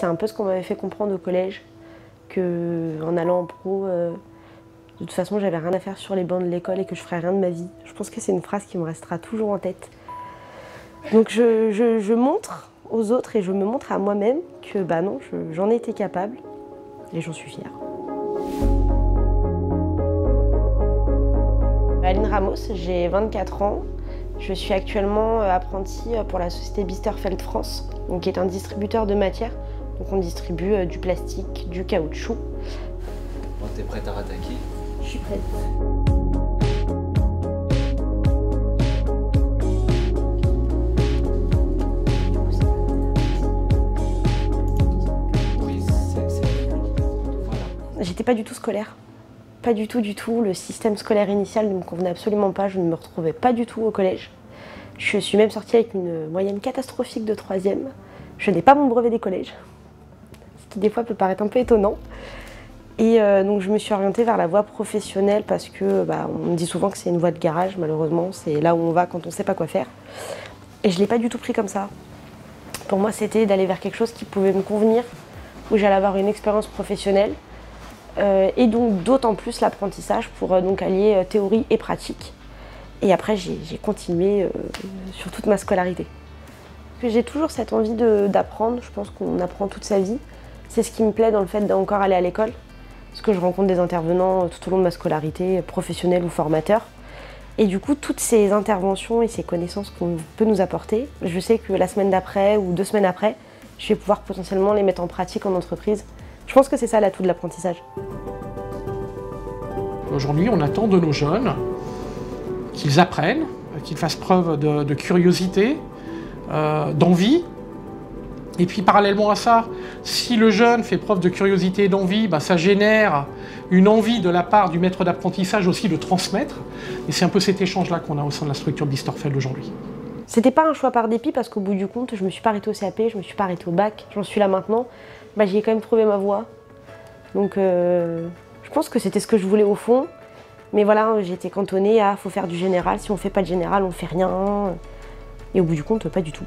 C'est un peu ce qu'on m'avait fait comprendre au collège, qu'en allant en pro, de toute façon j'avais rien à faire sur les bancs de l'école et que je ferais rien de ma vie. Je pense que c'est une phrase qui me restera toujours en tête. Donc je montre aux autres et je me montre à moi-même que bah non, j'en étais capable et j'en suis fière. Aline Ramos, j'ai 24 ans. Je suis actuellement apprentie pour la société Bisterfeld France, qui est un distributeur de matières. Donc on distribue du plastique, du caoutchouc. Bon, t'es prête à rattaquer? Je suis prête. J'étais pas du tout scolaire. Pas du tout, le système scolaire initial ne me convenait absolument pas, je ne me retrouvais pas du tout au collège. Je suis même sortie avec une moyenne catastrophique de 3e. Je n'ai pas mon brevet des collèges, ce qui des fois peut paraître un peu étonnant. Et donc je me suis orientée vers la voie professionnelle parce que on me dit souvent que c'est une voie de garage, malheureusement, c'est là où on va quand on ne sait pas quoi faire. Et je ne l'ai pas du tout pris comme ça. Pour moi, c'était d'aller vers quelque chose qui pouvait me convenir, où j'allais avoir une expérience professionnelle. Et donc d'autant plus l'apprentissage pour donc allier théorie et pratique. Et après j'ai continué sur toute ma scolarité. J'ai toujours cette envie d'apprendre, je pense qu'on apprend toute sa vie. C'est ce qui me plaît dans le fait d'encore aller à l'école, parce que je rencontre des intervenants tout au long de ma scolarité, professionnels ou formateurs. Et du coup, toutes ces interventions et ces connaissances qu'on peut nous apporter, je sais que la semaine d'après ou 2 semaines après, je vais pouvoir potentiellement les mettre en pratique en entreprise. Je pense que c'est ça l'atout de l'apprentissage. Aujourd'hui, on attend de nos jeunes qu'ils apprennent, qu'ils fassent preuve de curiosité, d'envie. Et puis parallèlement à ça, si le jeune fait preuve de curiosité et d'envie, ça génère une envie de la part du maître d'apprentissage aussi de transmettre. Et c'est un peu cet échange-là qu'on a au sein de la structure Bisterfeld aujourd'hui. C'était pas un choix par dépit parce qu'au bout du compte, je me suis pas arrêtée au CAP, je me suis pas arrêtée au bac, j'en suis là maintenant. J'y ai quand même trouvé ma voie. Donc je pense que c'était ce que je voulais au fond. Mais voilà, j'ai été cantonnée à faut faire du général. Si on fait pas de général, on fait rien. Et au bout du compte, pas du tout.